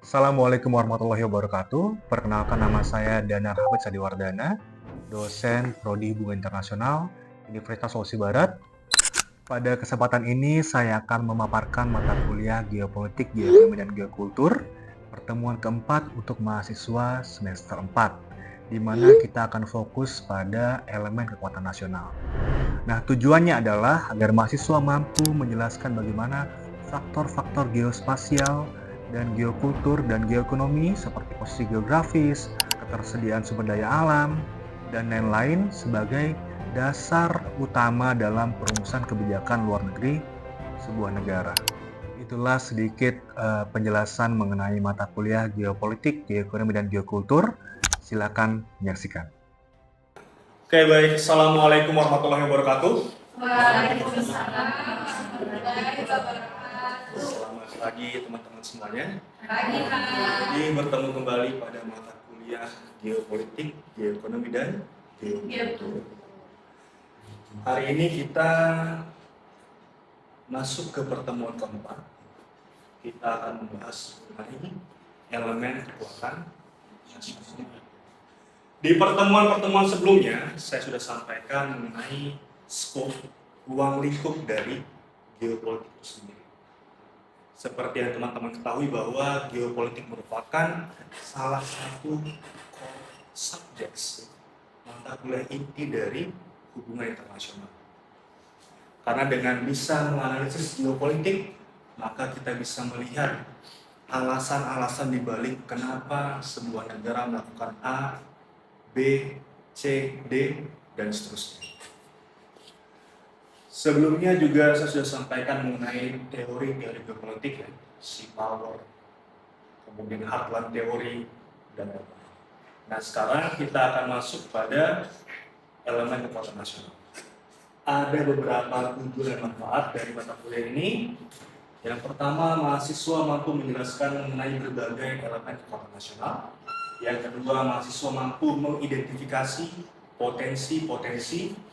Assalamualaikum warahmatullahi wabarakatuh. Perkenalkan, nama saya Danar Hafid Sadiwardana, dosen Prodi Hubungan Internasional Universitas Sulawesi Barat. Pada kesempatan ini saya akan memaparkan mata kuliah Geopolitik, Geoekonomi, dan Geokultur pertemuan keempat untuk mahasiswa semester 4, di mana kita akan fokus pada elemen kekuatan nasional. Nah, tujuannya adalah agar mahasiswa mampu menjelaskan bagaimana faktor-faktor geospasial dan geokultur dan geoekonomi seperti posisi geografis, ketersediaan sumber daya alam, dan lain-lain sebagai dasar utama dalam perumusan kebijakan luar negeri sebuah negara. Itulah sedikit penjelasan mengenai mata kuliah Geopolitik, Geoekonomi, dan Geokultur. Silakan menyaksikan. Oke, baik. Assalamualaikum warahmatullahi wabarakatuh. Waalaikumsalam warahmatullahi wabarakatuh. Selamat pagi teman-teman semuanya. Pagi, Pak. Jadi bertemu kembali pada mata kuliah Geopolitik, Geoekonomi, dan Geokultur. Hari ini kita masuk ke pertemuan keempat. Kita akan membahas mengenai elemen kekuatan nasional. Di pertemuan-pertemuan sebelumnya, saya sudah sampaikan mengenai skop ruang lingkup dari geopolitik itu sendiri. Seperti yang teman-teman ketahui bahwa geopolitik merupakan salah satu core subjects mata kuliah inti dari hubungan internasional. Karena dengan bisa menganalisis geopolitik, maka kita bisa melihat alasan-alasan dibalik kenapa sebuah negara melakukan A, B, C, D, dan seterusnya. Sebelumnya juga saya sudah sampaikan mengenai teori geopolitik, ya, sea power, kemudian heartland teori, dan lain-lain. Nah, sekarang kita akan masuk pada elemen kekuatan nasional. Ada beberapa tujuan dan manfaat dari mata kuliah ini. Yang pertama, mahasiswa mampu menjelaskan mengenai berbagai elemen kekuatan nasional. Yang kedua, mahasiswa mampu mengidentifikasi potensi-potensi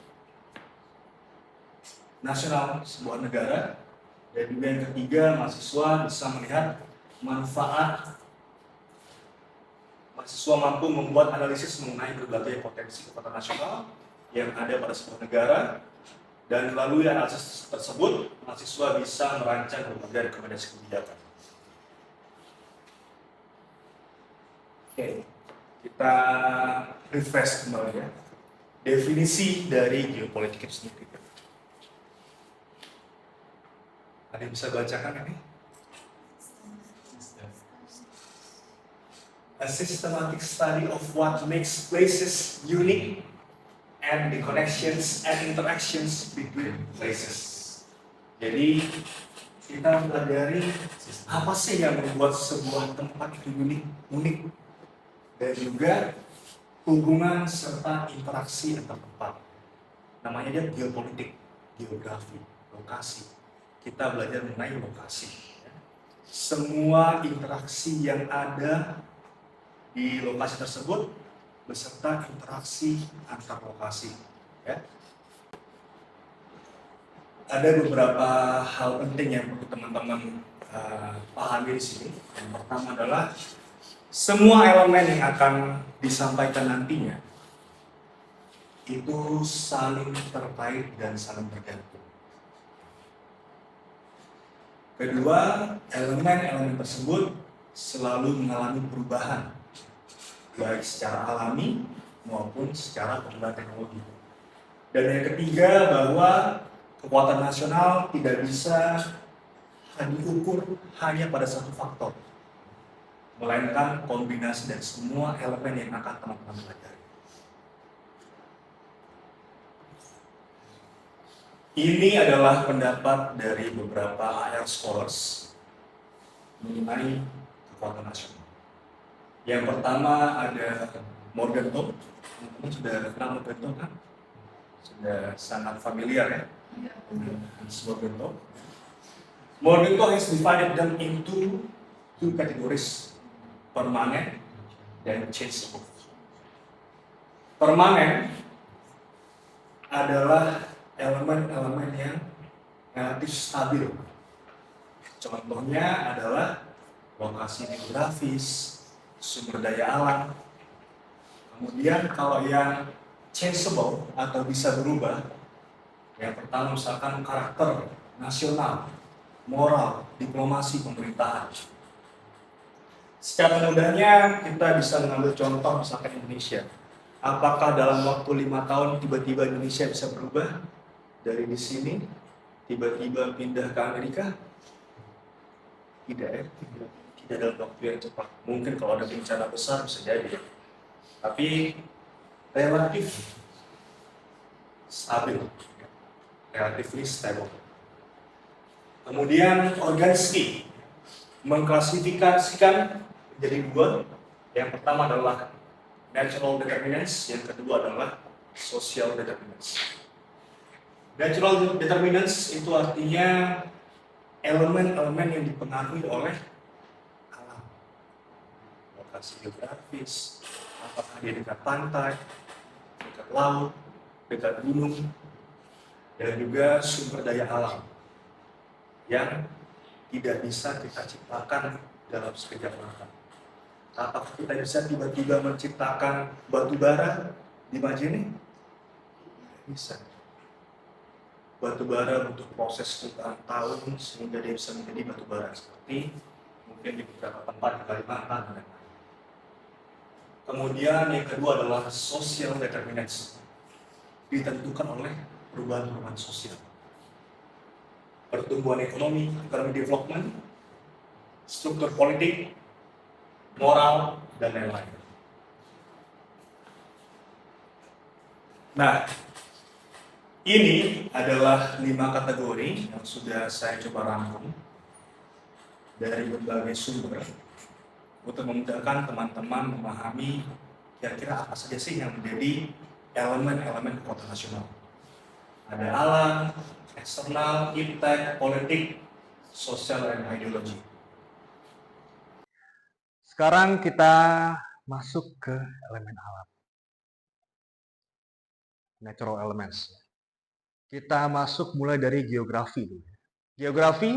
nasional sebuah negara. Dan juga yang ketiga, mahasiswa bisa melihat manfaat. Mahasiswa mampu membuat analisis mengenai berbagai potensi kekuatan nasional yang ada pada sebuah negara. Dan melalui analisis tersebut, mahasiswa bisa merancang berbagai rekomendasi kebijakan. Oke, kita refresh kembali, ya. Definisi dari geopolitik itu sendiri. Ada yang bisa bacakan ini? A systematic study of what makes places unique and the connections and interactions between places. Jadi kita mempelajari apa sih yang membuat sebuah tempat itu unik, dan juga hubungan serta interaksi antar tempat. Namanya dia geopolitik, geografi, lokasi. Kita belajar mengenai lokasi. Semua interaksi yang ada di lokasi tersebut beserta interaksi antar lokasi. Ya. Ada beberapa hal penting yang perlu teman-teman pahami di sini. Yang pertama adalah semua elemen yang akan disampaikan nantinya itu saling terkait dan saling bergantung. Kedua, elemen-elemen tersebut selalu mengalami perubahan, baik secara alami maupun secara pengembangan teknologi. Dan yang ketiga, bahwa kekuatan nasional tidak bisa diukur hanya pada satu faktor, melainkan kombinasi dari semua elemen yang akan teman-teman pelajari. Ini adalah pendapat dari beberapa IR scholars mengenai kekuatan nasional. Yang pertama ada Morgenthau. Teman-teman sudah kenal Morgenthau kan? Sudah sangat familiar, ya? Morgenthau. Morgenthau has divided them into two categories, permanent dan changeable. Permanen adalah elemen-elemen yang relatif stabil. Contohnya adalah lokasi geografis, sumber daya alam. Kemudian kalau yang changeable atau bisa berubah, yang pertama misalkan karakter nasional, moral, diplomasi, pemerintahan. Secara mudahnya kita bisa mengambil contoh misalkan Indonesia. Apakah dalam waktu 5 tahun tiba-tiba Indonesia bisa berubah dari di sini tiba-tiba pindah ke Amerika? Tidak ya, tidak dalam waktu yang cepat. Mungkin kalau ada bencana besar bisa jadi ya. Tapi relatif stabil, relatively stable. Kemudian organisasi mengklasifikasikan menjadi dua. Yang pertama adalah natural determinants, yang kedua adalah social determinants. Natural determinants itu artinya elemen-elemen yang dipengaruhi oleh alam, lokasi geografis, apakah dia dekat pantai, dekat laut, dekat gunung, dan juga sumber daya alam yang tidak bisa kita ciptakan dalam sekejap mata. Apakah kita bisa tiba-tiba menciptakan batu bara di Majene? Tidak bisa. Batu bara butuh proses jutaan tahun sehingga dia bisa menjadi batu bara seperti mungkin di beberapa tempat di Kalimantan dan lain-lain. Kemudian yang kedua adalah social determinants, ditentukan oleh perubahan-perubahan sosial, pertumbuhan ekonomi, economic development, struktur politik, moral, dan lain-lain. Nah, ini adalah 5 kategori yang sudah saya coba rangkum dari berbagai sumber untuk memudahkan teman-teman memahami kira-kira apa saja sih yang menjadi elemen-elemen kekuatan nasional. Ada alam, eksternal, iptek, politik, sosial, dan ideologi. Sekarang kita masuk ke elemen alam. Natural elements. Kita masuk mulai dari geografi dulu. Geografi,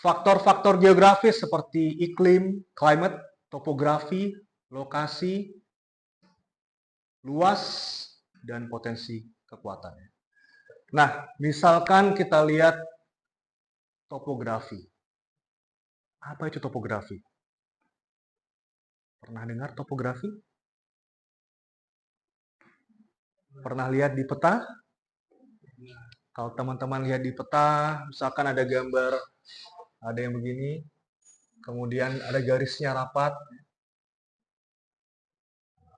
faktor-faktor geografis seperti iklim, climate, topografi, lokasi, luas, dan potensi kekuatannya. Nah, misalkan kita lihat topografi. Apa itu topografi? Pernah dengar topografi? Pernah lihat di peta? Kalau teman-teman lihat di peta, misalkan ada gambar, ada yang begini, kemudian ada garisnya rapat,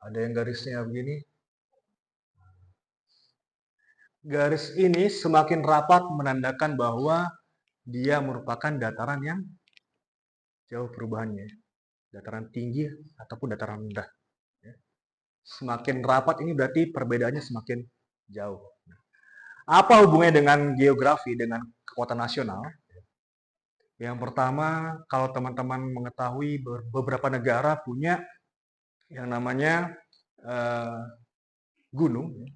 ada yang garisnya begini. Garis ini semakin rapat menandakan bahwa dia merupakan dataran yang jauh perubahannya, dataran tinggi ataupun dataran rendah. Semakin rapat ini berarti perbedaannya semakin jauh. Apa hubungannya dengan geografi, dengan kekuatan nasional? Yang pertama, kalau teman-teman mengetahui beberapa negara punya yang namanya gunung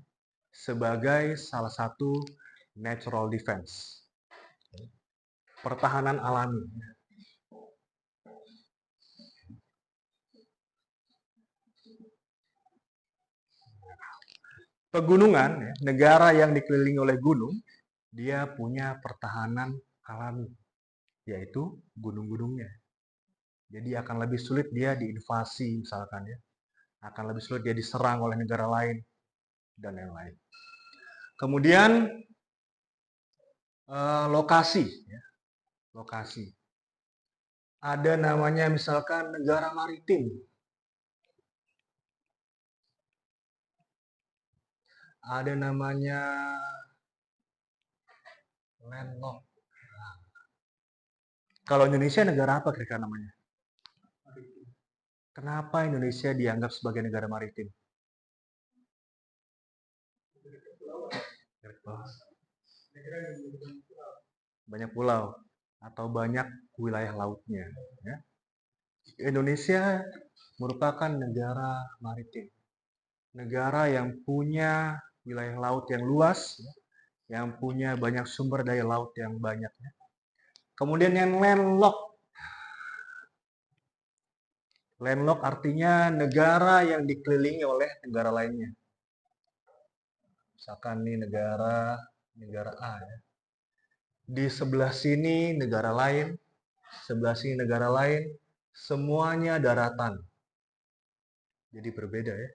sebagai salah satu natural defense, pertahanan alami. Pegunungan, negara yang dikelilingi oleh gunung, dia punya pertahanan alami, yaitu gunung-gunungnya. Jadi akan lebih sulit dia diinvasi misalkan ya, akan lebih sulit dia diserang oleh negara lain dan lain-lain. Kemudian lokasi, ya. Lokasi. Ada namanya misalkan negara maritim. Ada namanya landlocked. Kalau Indonesia negara apa kira-kira namanya? Kenapa Indonesia dianggap sebagai negara maritim? Banyak pulau atau banyak wilayah lautnya. Ya. Indonesia merupakan negara maritim, negara yang punya wilayah laut yang luas, yang punya banyak sumber daya laut yang banyak. Kemudian yang landlocked. Landlocked artinya negara yang dikelilingi oleh negara lainnya. Misalkan nih negara A ya. Di sebelah sini negara lain, sebelah sini negara lain, semuanya daratan. Jadi berbeda ya.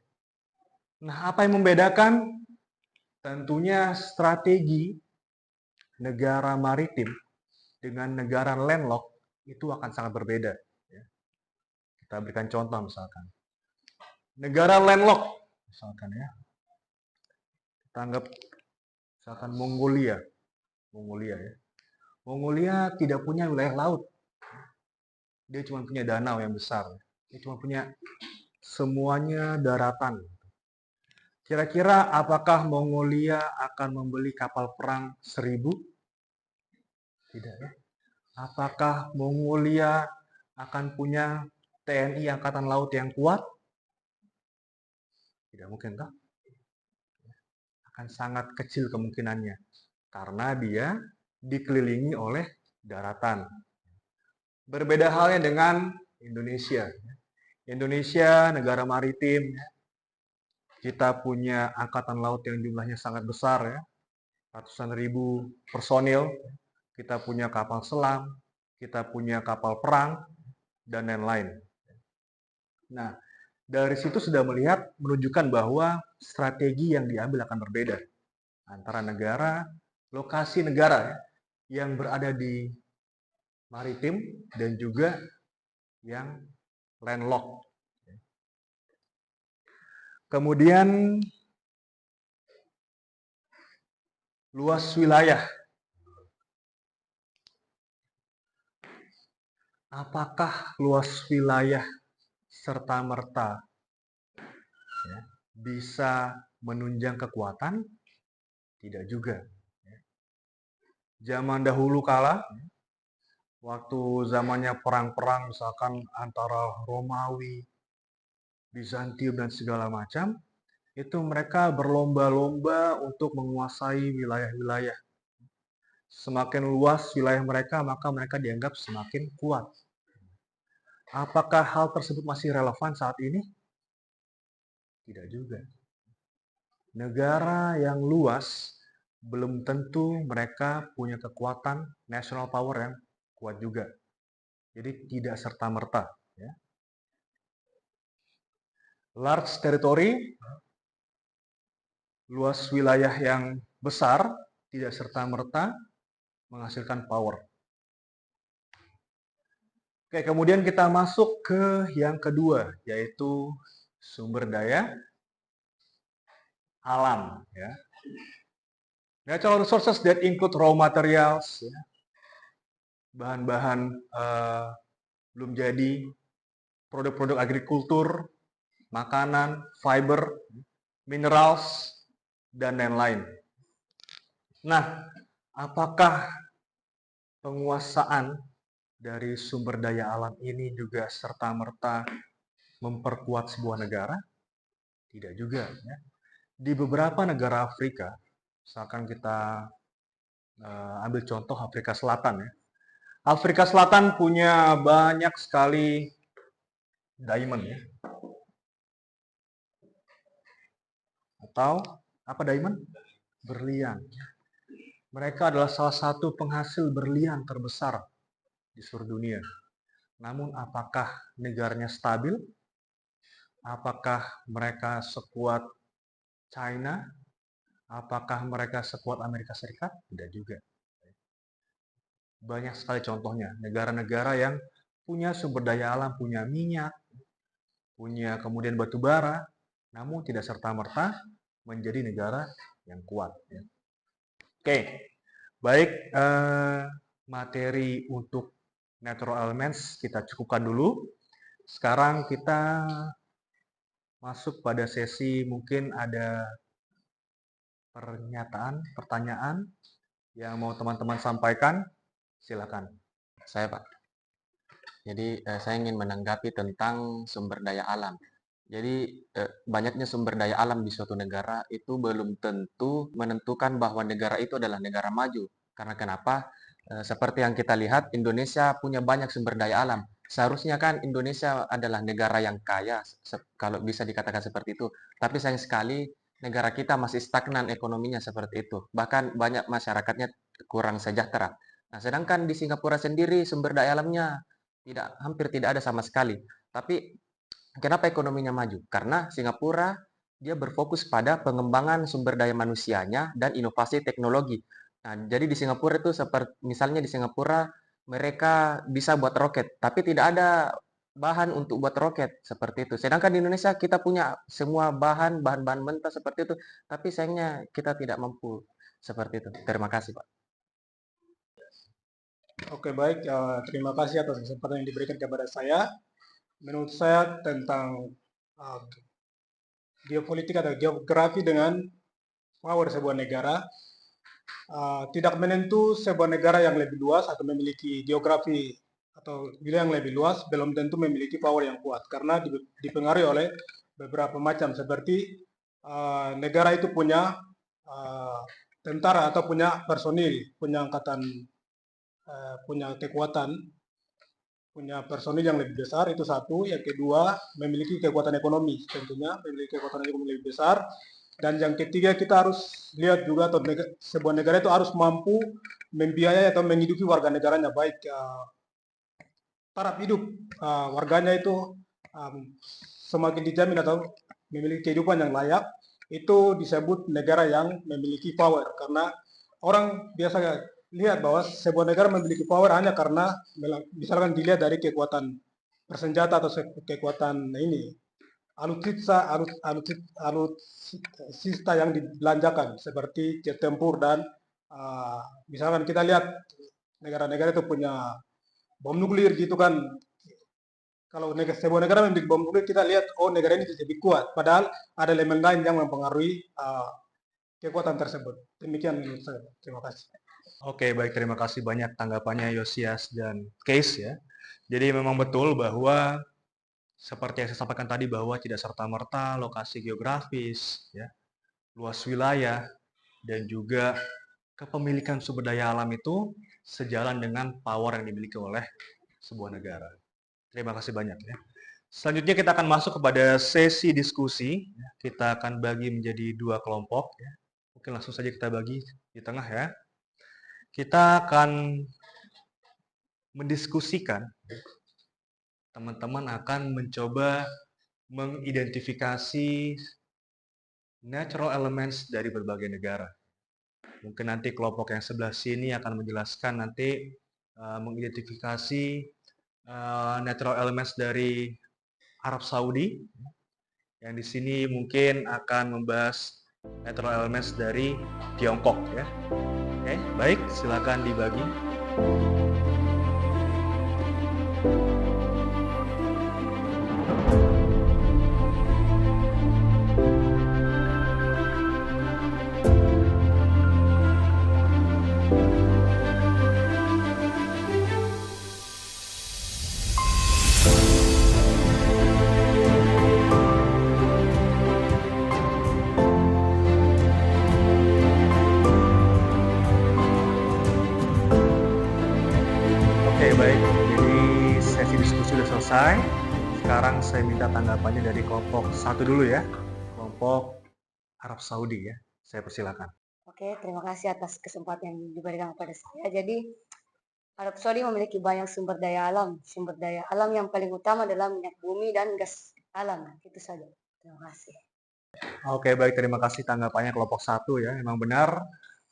Nah, apa yang membedakan? Tentunya strategi negara maritim dengan negara landlocked itu akan sangat berbeda. Ya. Kita berikan contoh misalkan. Negara landlocked, misalkan ya. Kita anggap misalkan Mongolia ya. Mongolia tidak punya wilayah laut. Dia cuma punya danau yang besar. Dia cuma punya semuanya daratan. Kira-kira apakah Mongolia akan membeli kapal perang 1000? Tidak ya. Apakah Mongolia akan punya TNI Angkatan Laut yang kuat? Tidak mungkin toh? Akan sangat kecil kemungkinannya. Karena dia dikelilingi oleh daratan. Berbeda halnya dengan Indonesia. Indonesia negara maritim. Kita punya angkatan laut yang jumlahnya sangat besar ya. Ratusan ribu personil. Kita punya kapal selam, kita punya kapal perang, dan lain-lain. Nah, dari situ sudah menunjukkan bahwa strategi yang diambil akan berbeda antara negara, lokasi negara ya, yang berada di maritim dan juga yang landlocked. Kemudian luas wilayah. Apakah luas wilayah serta-merta ya, bisa menunjang kekuatan? Tidak juga. Zaman dahulu kala, waktu zamannya perang-perang misalkan antara Romawi, Bizantium, dan segala macam, itu mereka berlomba-lomba untuk menguasai wilayah-wilayah. Semakin luas wilayah mereka, maka mereka dianggap semakin kuat. Apakah hal tersebut masih relevan saat ini? Tidak juga. Negara yang luas belum tentu mereka punya kekuatan national power yang kuat juga. Jadi tidak serta-merta. Ya. Large territory, luas wilayah yang besar, tidak serta-merta menghasilkan power. Oke, kemudian kita masuk ke yang kedua, yaitu sumber daya alam. Ya. Natural resources that include raw materials, ya. Bahan-bahan belum jadi, produk-produk agrikultur, makanan, fiber, minerals, dan lain-lain. Nah, apakah penguasaan dari sumber daya alam ini juga serta-merta memperkuat sebuah negara? Tidak juga. Ya. Di beberapa negara Afrika, misalkan kita ambil contoh Afrika Selatan ya. Afrika Selatan punya banyak sekali diamond ya. Atau apa diamond? Berlian. Mereka adalah salah satu penghasil berlian terbesar di seluruh dunia. Namun apakah negaranya stabil? Apakah mereka sekuat China? Apakah mereka sekuat Amerika Serikat? Tidak juga. Banyak sekali contohnya. Negara-negara yang punya sumber daya alam, punya minyak, punya kemudian batu bara, namun tidak serta-merta menjadi negara yang kuat. Oke, baik, materi untuk natural elements kita cukupkan dulu. Sekarang kita masuk pada sesi mungkin ada pertanyaan yang mau teman-teman sampaikan. Silakan. Saya, Pak. Jadi saya ingin menanggapi tentang sumber daya alam. Jadi banyaknya sumber daya alam di suatu negara itu belum tentu menentukan bahwa negara itu adalah negara maju. Karena kenapa? Seperti yang kita lihat, Indonesia punya banyak sumber daya alam. Seharusnya kan Indonesia adalah negara yang kaya, kalau bisa dikatakan seperti itu. Tapi sayang sekali negara kita masih stagnan ekonominya seperti itu. Bahkan banyak masyarakatnya kurang sejahtera. Nah, sedangkan di Singapura sendiri sumber daya alamnya hampir tidak ada sama sekali. Tapi kenapa ekonominya maju? Karena Singapura dia berfokus pada pengembangan sumber daya manusianya dan inovasi teknologi. Nah, jadi di Singapura itu seperti misalnya di Singapura mereka bisa buat roket, tapi tidak ada bahan untuk buat roket seperti itu. Sedangkan di Indonesia kita punya semua bahan-bahan mentah seperti itu, tapi sayangnya kita tidak mampu seperti itu. Terima kasih, Pak. Oke, baik. Terima kasih atas kesempatan yang diberikan kepada saya. Menurut saya tentang uh, geopolitik atau geografi dengan power sebuah negara, tidak menentu sebuah negara yang lebih luas atau memiliki geografi atau wilayah yang lebih luas belum tentu memiliki power yang kuat karena dipengaruhi oleh beberapa macam seperti negara itu punya uh, tentara atau punya personil, punya angkatan, punya kekuatan, punya personil yang lebih besar, itu satu. Yang kedua, memiliki kekuatan ekonomi, tentunya memiliki kekuatan ekonomi lebih besar. Dan yang ketiga, kita harus lihat juga atau sebuah negara itu harus mampu membiayai atau menghidupi warga negaranya, baik taraf hidup warganya itu semakin dijamin atau memiliki kehidupan yang layak, itu disebut negara yang memiliki power. Karena orang biasa lihat bahwa sebuah negara memiliki power hanya karena misalkan dilihat dari kekuatan bersenjata atau kekuatan ini alutsista yang dibelanjakan seperti jet tempur dan misalkan kita lihat negara-negara itu punya bom nuklir gitu kan. Kalau sebuah negara memiliki bom nuklir, kita lihat oh negara ini lebih kuat, padahal ada elemen lain yang mempengaruhi kekuatan tersebut. Demikian menurut saya. Terima kasih. Oke, baik, terima kasih banyak tanggapannya Yosias dan Case ya. Jadi memang betul bahwa seperti yang saya sampaikan tadi bahwa tidak serta-merta lokasi geografis, ya, luas wilayah, dan juga kepemilikan sumber daya alam itu sejalan dengan power yang dimiliki oleh sebuah negara. Terima kasih banyak ya. Selanjutnya kita akan masuk kepada sesi diskusi. Kita akan bagi menjadi dua kelompok. Ya. Mungkin langsung saja kita bagi di tengah ya. Kita akan mendiskusikan, teman-teman akan mencoba mengidentifikasi natural elements dari berbagai negara. Mungkin nanti kelompok yang sebelah sini akan menjelaskan nanti mengidentifikasi natural elements dari Arab Saudi. Yang di sini mungkin akan membahas natural elements dari Tiongkok ya. Oke, baik, silakan dibagi. Baik, jadi sesi diskusi sudah selesai. Sekarang saya minta tanggapannya dari kelompok satu dulu ya, kelompok Arab Saudi ya. Saya persilakan. Oke, terima kasih atas kesempatan yang diberikan kepada saya. Jadi, Arab Saudi memiliki banyak sumber daya alam. Sumber daya alam yang paling utama adalah minyak bumi dan gas alam. Itu saja. Terima kasih. Oke, baik, terima kasih tanggapannya kelompok satu ya. Memang benar,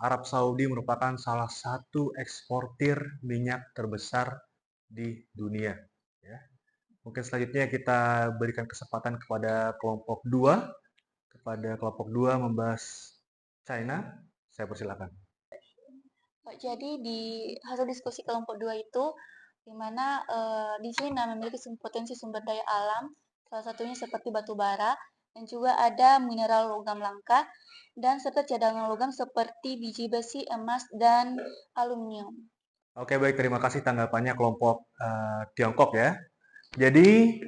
Arab Saudi merupakan salah satu eksportir minyak terbesar di dunia. Ya. Mungkin selanjutnya kita berikan kesempatan kepada kelompok 2. Kepada kelompok 2 membahas China. Saya persilakan. Jadi di hasil diskusi kelompok 2 itu, di mana di China memiliki potensi sumber daya alam, salah satunya seperti batu bara, dan juga ada mineral logam langka, dan serta cadangan logam seperti biji besi, emas, dan aluminium. Oke, baik, terima kasih tanggapannya kelompok Tiongkok ya. Jadi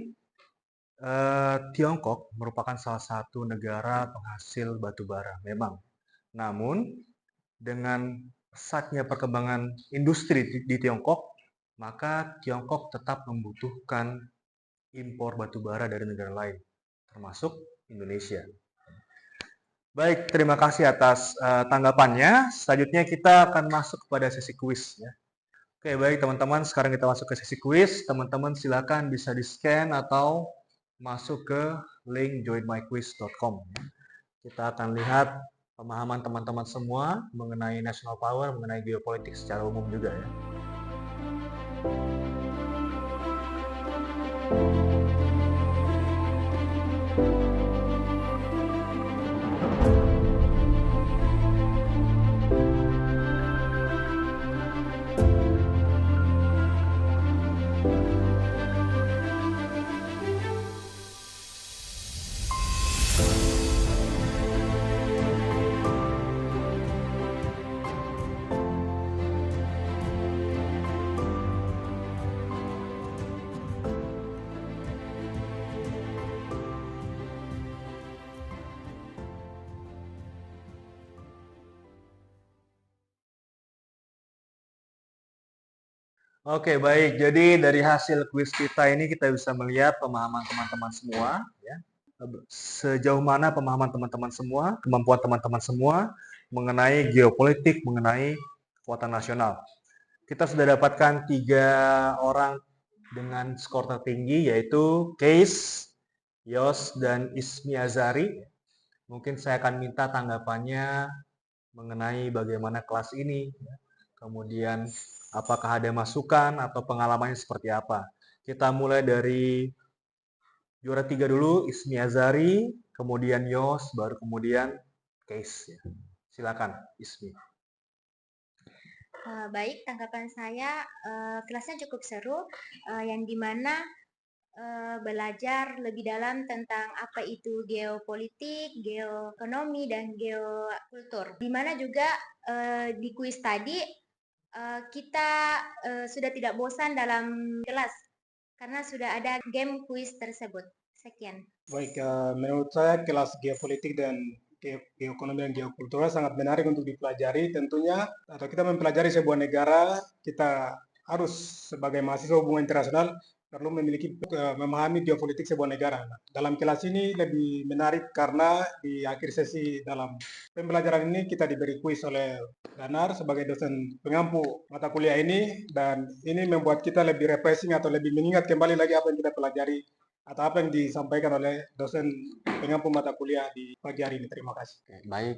Tiongkok merupakan salah satu negara penghasil batu bara, memang. Namun dengan pesatnya perkembangan industri di Tiongkok, maka Tiongkok tetap membutuhkan impor batu bara dari negara lain, termasuk Indonesia. Baik, terima kasih atas tanggapannya. Selanjutnya kita akan masuk kepada sesi kuis. Ya. Oke, baik teman-teman. Sekarang kita masuk ke sesi kuis. Teman-teman silakan bisa di-scan atau masuk ke link joinmyquiz.com. Kita akan lihat pemahaman teman-teman semua mengenai national power, mengenai geopolitik secara umum juga ya. Oke, baik. Jadi dari hasil kuis kita ini kita bisa melihat pemahaman teman-teman semua, ya. Sejauh mana pemahaman teman-teman semua, kemampuan teman-teman semua mengenai geopolitik, mengenai kekuatan nasional. Kita sudah dapatkan 3 orang dengan skor tertinggi, yaitu Keis, Yos, dan Ismi Azari. Mungkin saya akan minta tanggapannya mengenai bagaimana kelas ini, kemudian apakah ada masukan atau pengalamannya seperti apa. Kita mulai dari juara 3 dulu, Ismi Azari, kemudian Yos, baru kemudian Keis. Ya. Silakan, Ismi. Baik, tanggapan saya kelasnya cukup seru, yang dimana belajar lebih dalam tentang apa itu geopolitik, geoekonomi, dan geokultur. Dimana juga di kuis tadi kita sudah tidak bosan dalam kelas karena sudah ada game kuis tersebut. Sekian. Baik, menurut saya kelas geopolitik dan geoekonomi dan geokultural sangat menarik untuk dipelajari. Tentunya, atau kita mempelajari sebuah negara, kita harus sebagai mahasiswa hubungan internasional perlu memiliki memahami geopolitik sebuah negara. Nah, dalam kelas ini lebih menarik karena di akhir sesi dalam pembelajaran ini kita diberi kuis oleh Danar sebagai dosen pengampu mata kuliah ini, dan ini membuat kita lebih refreshing atau lebih mengingat kembali lagi apa yang kita pelajari atau apa yang disampaikan oleh dosen pengampu mata kuliah di pagi hari ini. Terima kasih. Oke, baik,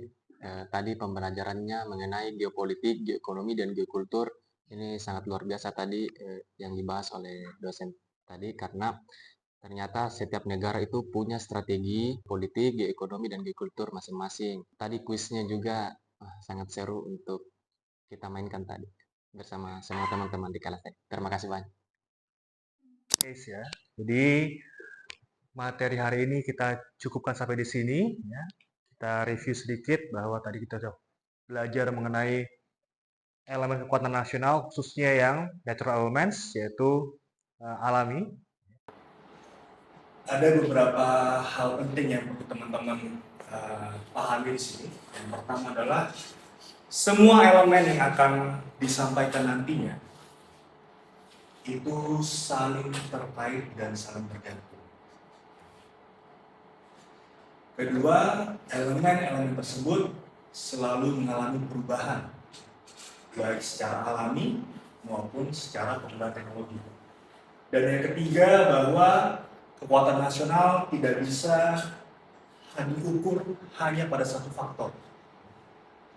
tadi pembelajarannya mengenai geopolitik, geoekonomi, dan geokultur ini sangat luar biasa tadi yang dibahas oleh dosen tadi, karena ternyata setiap negara itu punya strategi politik, geoekonomi, dan geokultur masing-masing. Tadi kuisnya juga sangat seru untuk kita mainkan tadi bersama semua teman-teman di kelas tadi. Terima kasih banyak. Keis ya. Jadi materi hari ini kita cukupkan sampai di sini. Ya. Kita review sedikit bahwa tadi kita sudah belajar mengenai elemen kekuatan nasional, khususnya yang natural elements, yaitu alami. Ada beberapa hal penting yang perlu teman-teman pahami di sini. Yang pertama adalah semua elemen yang akan disampaikan nantinya itu saling terkait dan saling bergantung. Kedua, elemen-elemen tersebut selalu mengalami perubahan, baik secara alami maupun secara penggunaan teknologi. Dan yang ketiga, bahwa kekuatan nasional tidak bisa diukur hanya pada satu faktor,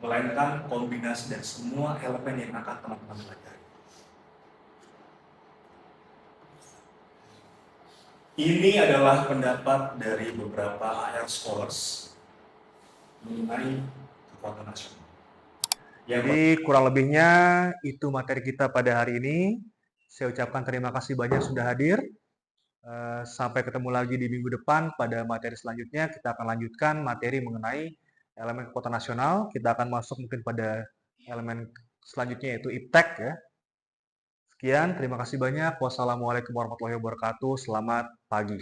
melainkan kombinasi dari semua elemen yang akan teman-teman pelajari. Ini adalah pendapat dari beberapa IELTS scholars mengenai kekuatan nasional. Jadi kurang lebihnya itu materi kita pada hari ini. Saya ucapkan terima kasih banyak sudah hadir. Sampai ketemu lagi di minggu depan pada materi selanjutnya. Kita akan lanjutkan materi mengenai elemen kekuatan nasional. Kita akan masuk mungkin pada elemen selanjutnya yaitu iptek ya. Sekian, terima kasih banyak. Wassalamualaikum warahmatullahi wabarakatuh. Selamat pagi.